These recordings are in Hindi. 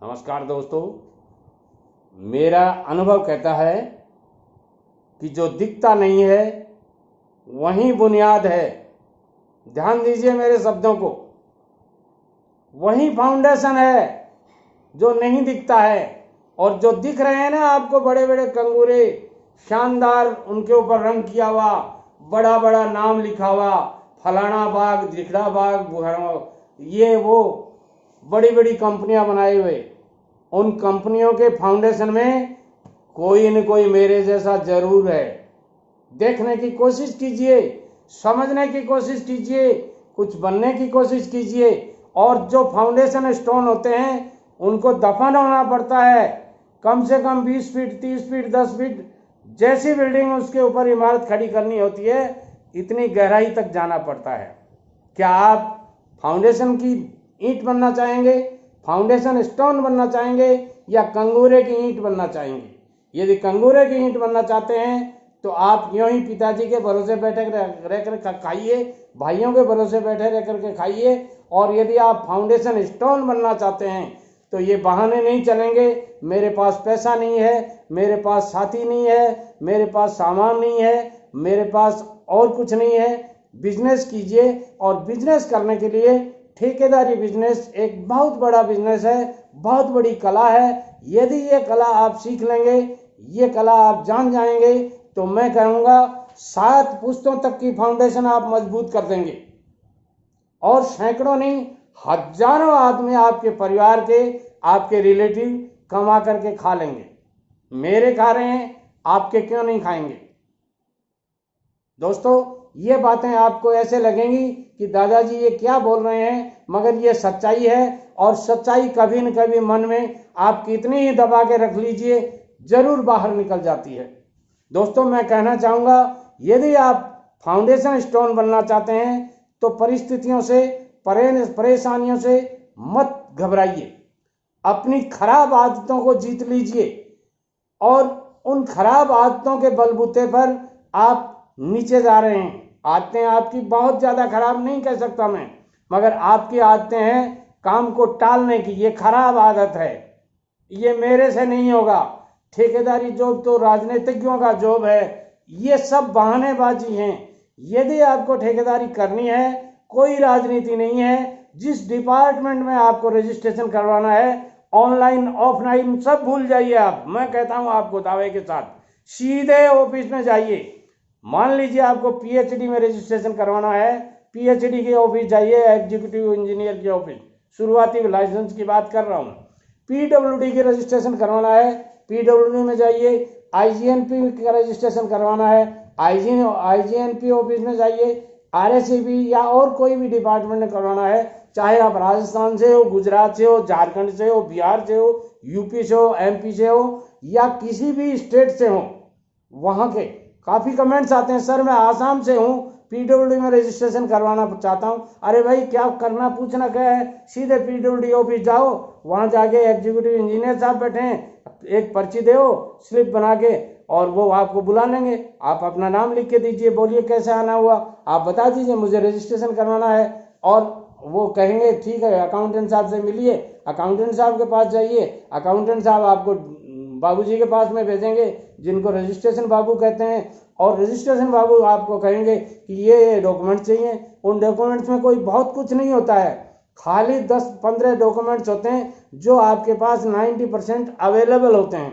नमस्कार दोस्तों, मेरा अनुभव कहता है कि जो दिखता नहीं है वही बुनियाद है। ध्यान दीजिए मेरे शब्दों को। वही फाउंडेशन है जो नहीं दिखता है, और जो दिख रहे हैं ना आपको, बड़े बड़े कंगूरे, शानदार, उनके ऊपर रंग किया हुआ, बड़ा बड़ा नाम लिखा हुआ, फलाना बाग, ढिकड़ा बाग, ये वो बड़ी बड़ी कंपनियां बनाए हुए, उन कंपनियों के फाउंडेशन में कोई न कोई मेरे जैसा जरूर है। देखने की कोशिश कीजिए, समझने की कोशिश कीजिए, कुछ बनने की कोशिश कीजिए। और जो फाउंडेशन स्टोन होते हैं उनको दफन होना पड़ता है। कम से कम 20 फीट, 30 फीट, 10 फीट जैसी बिल्डिंग उसके ऊपर इमारत खड़ी करनी होती है, इतनी गहराई तक जाना पड़ता है। क्या आप फाउंडेशन की ईंट बनना चाहेंगे, फाउंडेशन स्टोन बनना चाहेंगे, या कंगूरे की ईंट बनना चाहेंगे? यदि कंगूरे की ईंट बनना चाहते हैं तो आप यूं ही पिताजी के भरोसे बैठे रहकर खाइए, भाइयों के भरोसे बैठे रहकर के खाइए। और यदि आप फाउंडेशन स्टोन बनना चाहते हैं तो ये बहाने नहीं चलेंगे, मेरे पास पैसा नहीं है, मेरे पास साथी नहीं है, मेरे पास सामान नहीं है, मेरे पास और कुछ नहीं है। बिजनेस कीजिए, और बिजनेस करने के लिए ठेकेदारी बिजनेस एक बहुत बड़ा बिजनेस है, बहुत बड़ी कला है। यदि ये कला आप सीख लेंगे, ये कला आप जान जाएंगे, तो मैं कहूँगा 7 पुश्तों तक की फाउंडेशन आप मजबूत कर देंगे, और सैकड़ों नहीं, हजारों आदमी आपके परिवार के, आपके रिलेटिव कमा करके खा लेंगे। मेरे खा रहे हैं, आपके क्यों नहीं खाएंगे? दोस्तों, ये बातें आपको ऐसे लगेंगी कि दादाजी ये क्या बोल रहे हैं, मगर ये सच्चाई है। और सच्चाई कभी न कभी मन में आप कितनी ही दबा के रख लीजिए, जरूर बाहर निकल जाती है। दोस्तों, मैं कहना चाहूँगा, यदि आप फाउंडेशन स्टोन बनना चाहते हैं तो परिस्थितियों से, परेशानियों से मत घबराइए। अपनी खराब आदतों को जीत लीजिए, और उन खराब आदतों के बलबूते पर आप नीचे जा रहे हैं। आदतें आपकी बहुत ज़्यादा खराब नहीं कह सकता मैं, मगर आपकी आदतें हैं काम को टालने की। ये खराब आदत है, ये मेरे से नहीं होगा। ठेकेदारी जॉब तो राजनीतिज्ञों का जॉब है, ये सब बहानेबाजी हैं। यदि आपको ठेकेदारी करनी है, कोई राजनीति नहीं है। जिस डिपार्टमेंट में आपको रजिस्ट्रेशन करवाना है, ऑनलाइन ऑफलाइन सब भूल जाइए आप। मैं कहता हूं आपको दावे के साथ, सीधे ऑफिस में जाइए। मान लीजिए आपको पीएचडी में रजिस्ट्रेशन करवाना है, पीएचडी के ऑफिस जाइए, एग्जीक्यूटिव इंजीनियर के ऑफिस, शुरुआती लाइसेंस की बात कर रहा हूँ। पीडब्ल्यूडी के रजिस्ट्रेशन करवाना है, पीडब्ल्यूडी में जाइए। आईजीएनपी का रजिस्ट्रेशन करवाना है, आईजीएनपी ऑफिस में जाइए। आरएसईबी या और कोई भी डिपार्टमेंट में करवाना है, चाहे आप राजस्थान से हो, गुजरात से हो, झारखंड से हो, बिहार से हो, यूपी से हो, एमपी से हो, या किसी भी स्टेट से हो। वहाँ के काफ़ी कमेंट्स आते हैं, सर मैं आसाम से हूँ, पीडब्ल्यूडी में रजिस्ट्रेशन करवाना चाहता हूँ। अरे भाई, क्या करना, पूछना क्या है, सीधे पीडब्ल्यूडी ऑफिस जाओ, वहाँ जाके एग्जीक्यूटिव इंजीनियर साहब बैठे हैं, एक पर्ची दो स्लिप बना के, और वो आपको बुला लेंगे। आप अपना नाम लिख के दीजिए, बोलिए कैसे आना हुआ, आप बता दीजिए मुझे रजिस्ट्रेशन करवाना है, और वो कहेंगे ठीक है, अकाउंटेंट साहब से मिलिए। अकाउंटेंट साहब के पास जाइए, अकाउंटेंट साहब आपको बाबूजी के पास में भेजेंगे, जिनको रजिस्ट्रेशन बाबू कहते हैं। और रजिस्ट्रेशन बाबू आपको कहेंगे कि ये डॉक्यूमेंट चाहिए। उन डॉक्यूमेंट्स में कोई बहुत कुछ नहीं होता है, खाली 10-15 डॉक्यूमेंट्स होते हैं जो आपके पास 90% अवेलेबल होते हैं।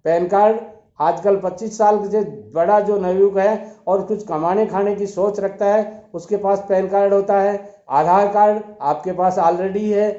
पैन कार्ड, आजकल 25 साल से बड़ा जो नवयुवक है और कुछ कमाने खाने की सोच रखता है, उसके पास पैन कार्ड होता है। आधार कार्ड आपके पास ऑलरेडी है।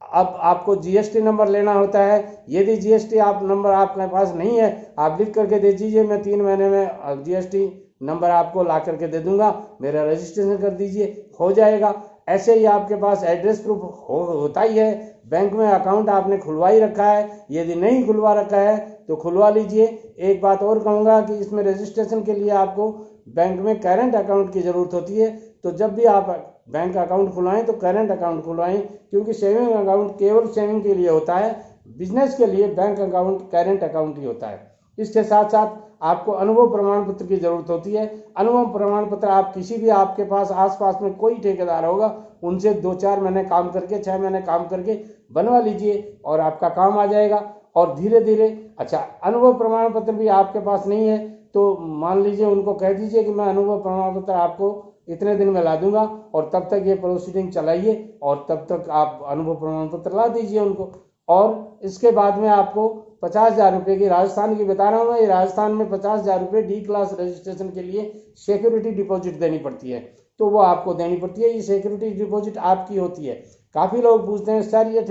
अब आपको जीएसटी नंबर लेना होता है। यदि जीएसटी नंबर आपके पास नहीं है, आप लिख करके दे दीजिए, मैं 3 महीने में जीएसटी नंबर आपको ला करके दे दूंगा, मेरा रजिस्ट्रेशन कर दीजिए, हो जाएगा। ऐसे ही आपके पास एड्रेस प्रूफ होता ही है। बैंक में अकाउंट आपने खुलवा ही रखा है, यदि नहीं खुलवा रखा है तो खुलवा लीजिए। एक बात और कहूँगा कि इसमें रजिस्ट्रेशन के लिए आपको बैंक में करेंट अकाउंट की ज़रूरत होती है। तो जब भी आप बैंक अकाउंट खुलवाएं तो करेंट अकाउंट खुलवाएं, क्योंकि सेविंग अकाउंट केवल सेविंग के लिए होता है। बिजनेस के लिए बैंक अकाउंट करेंट अकाउंट ही होता है। इसके साथ साथ आपको अनुभव प्रमाण पत्र की जरूरत होती है। अनुभव प्रमाण पत्र आप किसी भी, आपके पास आसपास में कोई ठेकेदार होगा, उनसे 2-4 महीने काम करके, 6 महीने काम करके बनवा लीजिए और आपका काम आ जाएगा। और धीरे धीरे, अच्छा, अनुभव प्रमाण पत्र भी आपके पास नहीं है तो मान लीजिए उनको कह दीजिए कि मैं अनुभव प्रमाण पत्र आपको इतने दिन में ला दूंगा, और तब तक ये प्रोसीडिंग चलाइए और तब तक आप अनुभव प्रमाण पत्र ला दीजिए उनको। और इसके बाद में आपको 50,000 रुपये की, राजस्थान की बता रहा हूँ मैं, ये राजस्थान में 50,000 रुपये डी क्लास रजिस्ट्रेशन के लिए सिक्योरिटी डिपॉजिट देनी पड़ती है, तो वो आपको देनी पड़ती है। ये सिक्योरिटी डिपॉजिट आपकी होती है। काफ़ी लोग पूछते हैं सर ये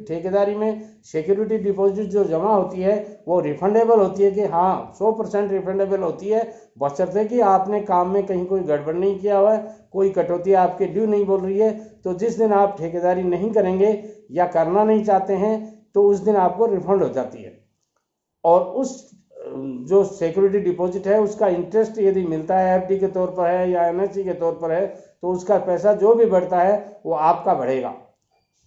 ठेकेदारी में सिक्योरिटी डिपॉजिट जो जमा होती है वो रिफंडेबल होती है कि? हाँ, 100% रिफंडेबल होती है, बशर्ते कि आपने काम में कहीं कोई गड़बड़ नहीं किया हुआ है, कोई कटौती आपके ड्यू नहीं बोल रही है। तो जिस दिन आप ठेकेदारी नहीं करेंगे या करना नहीं चाहते हैं तो उस दिन आपको रिफंड हो जाती है। और उस जो सिक्योरिटी डिपॉजिट है उसका इंटरेस्ट यदि मिलता है एफडी के तौर पर है या एनएससी के तौर पर है तो उसका पैसा जो भी बढ़ता है वो आपका बढ़ेगा।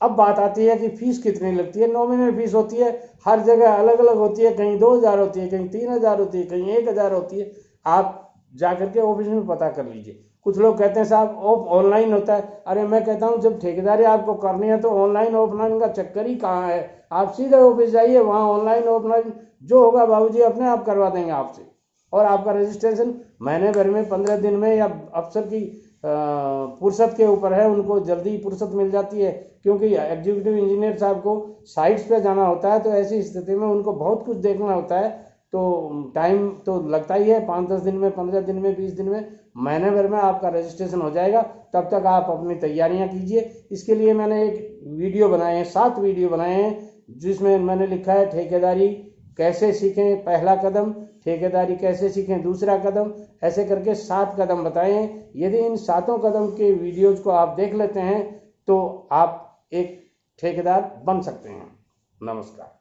अब बात आती है कि फीस कितनी लगती है। नॉमिनल फीस होती है, हर जगह अलग अलग होती है, कहीं 2,000 होती है, कहीं 3,000 होती है, कहीं 1,000 होती है। आप जाकर के ऑफिस में पता कर लीजिए। कुछ लोग कहते हैं साहब ऑनलाइन होता है। अरे मैं कहता हूँ जब ठेकेदारी आपको करनी है तो ऑनलाइन ऑफलाइन का चक्कर ही कहाँ है। आप सीधे ऑफिस जाइए, वहाँ ऑनलाइन ऑफलाइन जो होगा बाबूजी अपने आप करवा देंगे आपसे, और आपका रजिस्ट्रेशन महीने भर में, 15 दिन में, या अफसर की फुर्सत के ऊपर है, उनको जल्दी फुर्सत मिल जाती है क्योंकि एग्जीक्यूटिव इंजीनियर साहब को साइट्स पे जाना होता है। तो ऐसी स्थिति में उनको बहुत कुछ देखना होता है, तो टाइम तो लगता ही है। 5-10 दिन में, 15 दिन में, 20 दिन में, महीने भर में आपका रजिस्ट्रेशन हो जाएगा। तब तक आप अपनी तैयारियां कीजिए। इसके लिए मैंने एक वीडियो बनाए हैं, 7 वीडियो बनाए हैं, जिसमें मैंने लिखा है ठेकेदारी कैसे सीखें पहला कदम, ठेकेदारी कैसे सीखें दूसरा कदम, ऐसे करके 7 कदम बताए हैं। यदि इन 7 कदम के वीडियोज को आप देख लेते हैं तो आप एक ठेकेदार बन सकते हैं। नमस्कार।